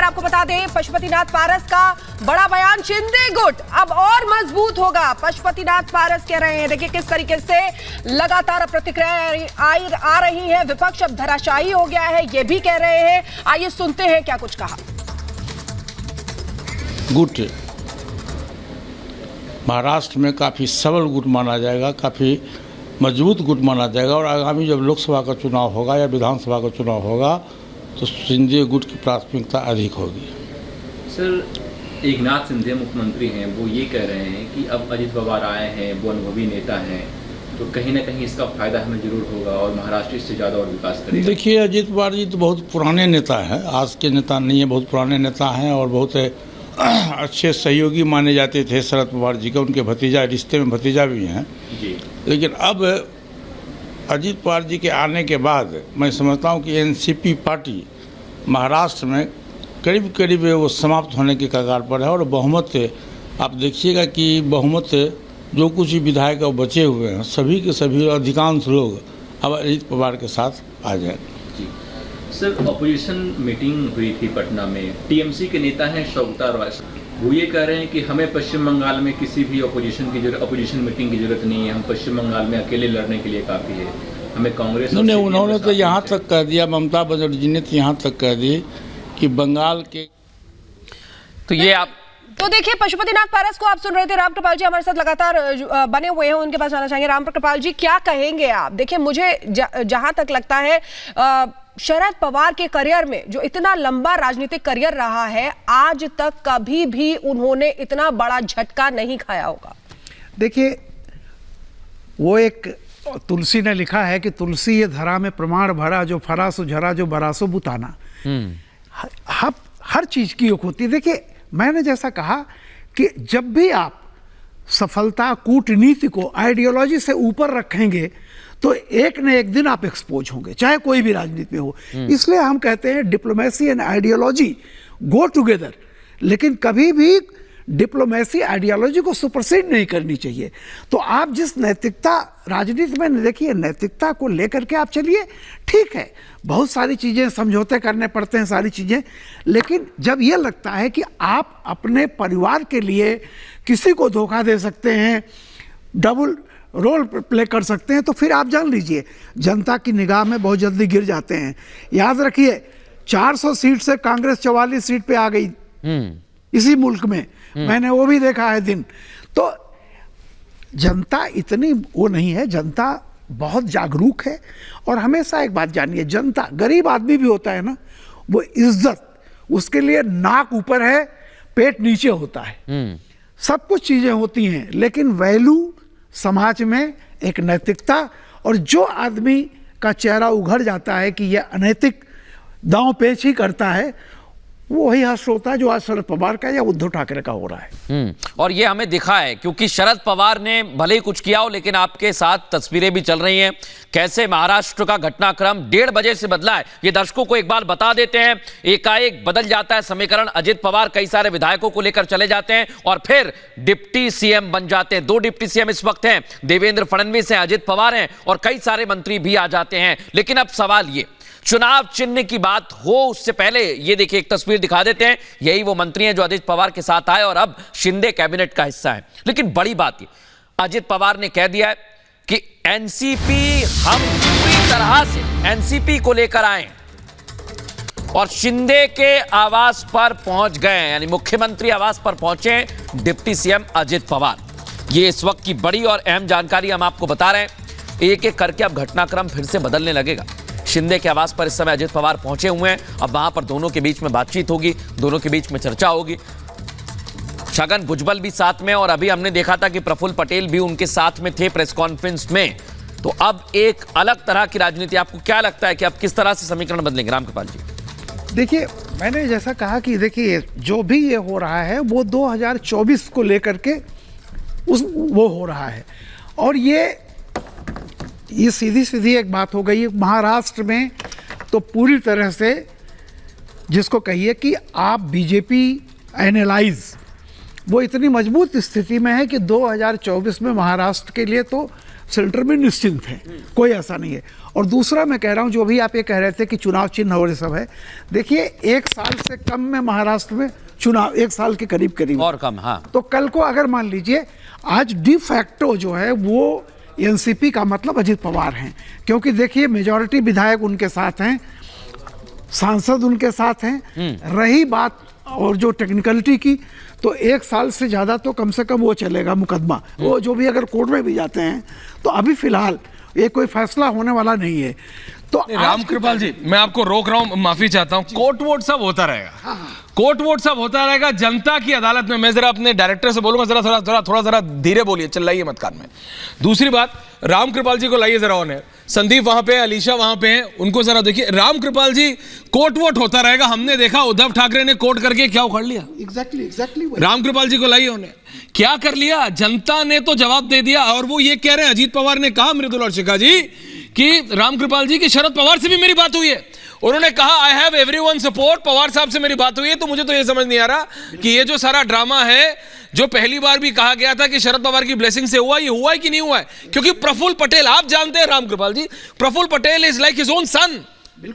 आपको बता दें, पशुपतिनाथ पारस का बड़ा बयान, शिंदे गुट अब और मजबूत होगा। पशुपतिनाथ पारस कह रहे हैं, देखिए किस तरीके से लगातार प्रतिक्रिया आ रही है। विपक्ष अब धराशायी हो गया है, ये भी कह रहे हैं। आइए सुनते हैं क्या कुछ कहा। गुट महाराष्ट्र में काफ़ी सबल गुट माना जाएगा, काफ़ी मजबूत गुट माना जाएगा और आगामी जब लोकसभा का चुनाव होगा या विधानसभा का चुनाव होगा तो शिंदे गुट की प्राथमिकता अधिक होगी। सर, एकनाथ शिंदे मुख्यमंत्री हैं, वो ये कह रहे हैं कि अब अजित पवार आए हैं, वो अनुभवी नेता हैं, तो कहीं ना कहीं इसका फायदा हमें जरूर होगा और महाराष्ट्र इससे ज़्यादा और विकास करेगा। देखिए, अजित पवार जी तो बहुत पुराने नेता हैं, आज के नेता नहीं है, बहुत पुराने नेता हैं और बहुत अच्छे सहयोगी माने जाते थे शरद पवार जी के। उनके भतीजा, रिश्ते में भतीजा भी हैं जी। लेकिन अब अजित पवार जी के आने के बाद मैं समझता हूं कि एनसीपी पार्टी महाराष्ट्र में करीब करीब वो समाप्त होने के कगार पर है और बहुमत, आप देखिएगा कि बहुमत जो कुछ भी विधायक बचे हुए हैं सभी के सभी अधिकांश लोग अब अजित पवार के साथ आ जाए। सर, ऑपोजिशन मीटिंग हुई थी पटना में, टीएमसी के नेता हैं शौकता रॉय, वो ये कह रहे हैं कि हमें पश्चिम बंगाल में किसी भी ऑपोजिशन मीटिंग की जरूरत नहीं है, हम पश्चिम बंगाल में अकेले लड़ने के लिए काफ़ी है, हमें कांग्रेस नहीं, उन्होंने तो यहाँ तक कह दिया, ममता बनर्जी ने तो यहाँ तक कह दी कि बंगाल के, तो ये आप तो देखिए, पशुपतिनाथ पारस को आप सुन रहे थे। राम कृपाल जी हमारे साथ लगातार बने हुए हैं, उनके पास जाना चाहेंगे। राम कृपाल जी, क्या कहेंगे आप? देखिए, मुझे जहां तक लगता है शरद पवार के करियर में जो इतना लंबा राजनीतिक करियर रहा है, आज तक कभी भी उन्होंने इतना बड़ा झटका नहीं खाया होगा। देखिए, वो एक तुलसी ने लिखा है कि तुलसी ये धरा में प्रमाण भरा, जो फरा सो झरा, जो बरासो बुताना। हर चीज की योग होती है। देखिए, मैंने जैसा कहा कि जब भी आप सफलता कूटनीति को आइडियोलॉजी से ऊपर रखेंगे तो एक न एक दिन आप एक्सपोज होंगे, चाहे कोई भी राजनीति में हो। इसलिए हम कहते हैं diplomacy and ideology go together, लेकिन कभी भी डिप्लोमेसी आइडियोलॉजी को सुपरसीड नहीं करनी चाहिए। तो आप जिस नैतिकता राजनीति में देखिए, नैतिकता को लेकर के आप चलिए, ठीक है, बहुत सारी चीज़ें समझौते करने पड़ते हैं, सारी चीज़ें, लेकिन जब ये लगता है कि आप अपने परिवार के लिए किसी को धोखा दे सकते हैं, डबल रोल प्ले कर सकते हैं, तो फिर आप जान लीजिए जनता की निगाह में बहुत जल्दी गिर जाते हैं। याद रखिए, 400 सीट से कांग्रेस 44 सीट पे आ गई इसी मुल्क में, मैंने वो भी देखा है दिन। तो जनता इतनी वो नहीं है, जनता बहुत जागरूक है। और हमेशा एक बात जानिए, जनता, गरीब आदमी भी होता है ना, वो इज्जत, उसके लिए नाक ऊपर है, पेट नीचे होता है, सब कुछ चीजें होती हैं, लेकिन वैल्यू समाज में एक नैतिकता, और जो आदमी का चेहरा उघड़ जाता है कि यह अनैतिक दांव पेच ही करता है, वो वही हास्य होता है जो आज शरद पवार का या उद्धव ठाकरे का हो रहा है। और ये हमें दिखा है, क्योंकि शरद पवार ने भले ही कुछ किया हो, लेकिन आपके साथ तस्वीरें भी चल रही हैं कैसे महाराष्ट्र का घटनाक्रम 1:30 बजे से बदला है। ये दर्शकों को एक बार बता देते हैं, एकाएक बदल जाता है समीकरण। अजित पवार कई सारे विधायकों को लेकर चले जाते हैं और फिर डिप्टी सीएम बन जाते हैं। 2 डिप्टी सीएम इस वक्त हैं, देवेंद्र फडणवीस हैं, अजित पवार हैं, और कई सारे मंत्री भी आ जाते हैं। लेकिन अब सवाल ये, चुनाव चिन्ह की बात हो उससे पहले ये देखिए एक तस्वीर दिखा देते हैं। यही वो मंत्री हैं जो अजित पवार के साथ आए और अब शिंदे कैबिनेट का हिस्सा है। लेकिन बड़ी बात ये, अजित पवार ने कह दिया है कि एनसीपी, हम पूरी तरह से एनसीपी को लेकर आए और शिंदे के आवास पर पहुंच गए, यानी मुख्यमंत्री आवास पर पहुंचे डिप्टी सीएम अजित पवार। ये इस वक्त की बड़ी और अहम जानकारी हम आपको बता रहे हैं। एक एक करके अब घटनाक्रम फिर से बदलने लगेगा। शिंदे के आवास पर इस समय अजित पवार पहुंचे हुए हैं। अब वहां पर दोनों के बीच में बातचीत होगी, दोनों के बीच में चर्चा होगी। छगन भुजबल भी साथ में, और अभी हमने देखा था कि प्रफुल्ल पटेल भी उनके साथ में थे प्रेस कॉन्फ्रेंस में। तो अब एक अलग तरह की राजनीति, आपको क्या लगता है कि अब किस तरह से समीकरण बदलेंगे? राम कृपाल जी, देखिए, मैंने जैसा कहा कि देखिए, जो भी ये हो रहा है वो 2024 को लेकर के वो हो रहा है। और ये सीधी सीधी एक बात हो गई है महाराष्ट्र में, तो पूरी तरह से जिसको कहिए कि आप बीजेपी एनालाइज, वो इतनी मजबूत स्थिति में है कि 2024 में महाराष्ट्र के लिए तो सेंटर में निश्चिंत है, कोई ऐसा नहीं है। और दूसरा मैं कह रहा हूं, जो भी आप ये कह रहे थे कि चुनाव चिन्ह और ये सब है, देखिए 1 साल से कम में महाराष्ट्र में चुनाव, 1 साल के करीब और कम, हाँ। तो कल को अगर मान लीजिए आज डी फैक्टो जो है वो एनसीपी का मतलब अजित पवार हैं, क्योंकि देखिए मेजॉरिटी विधायक उनके साथ हैं, सांसद उनके साथ हैं। रही बात और जो टेक्निकलिटी की, तो 1 साल से ज़्यादा तो कम से कम वो चलेगा मुकदमा, वो जो भी अगर कोर्ट में भी जाते हैं तो अभी फिलहाल ये कोई फैसला होने वाला नहीं है। तो रामकृपाल जी, मैं आपको रोक रहा हूं, माफी चाहता हूं। कोर्ट वोट सब होता रहेगा, कोर्ट वोट सब होता रहेगा जनता की अदालत में। मैं जरा अपने डायरेक्टर से बोलूंगा, जरा धीरे बोलिए, चिल्लाइए मत कान में। दूसरी बात, रामकृपाल जी को लाइए जरा ऑन है। संदीप वहां पे है, अलीशा वहां पे है, उनको जरा देखिए। रामकृपाल जी, कोर्ट वोट होता रहेगा। हमने देखा उद्धव ठाकरे ने कोर्ट करके क्या उखाड़ लिया। एग्जैक्टली रामकृपाल जी को लाइए उन्हें, क्या कर लिया जनता ने तो जवाब दे दिया। और वो ये कह रहे हैं, अजीत पवार ने कहा मृदुल और शिखा जी कि रामकृपाल जी की शरद पवार से भी मेरी बात हुई है। उन्होंने कहा I have everyone support, Pawar साहब से मेरी बात हुई है। तो मुझे तो ये समझ नहीं आ रहा कि ये जो सारा ड्रामा है, जो पहली बार भी कहा गया था कि शरद पवार की ब्लेसिंग से हुआ, ये हुआ है कि नहीं हुआ है? क्योंकि प्रफुल्ल पटेल, आप जानते हैं Ramkripal ji, Praful Patel is like his own sun.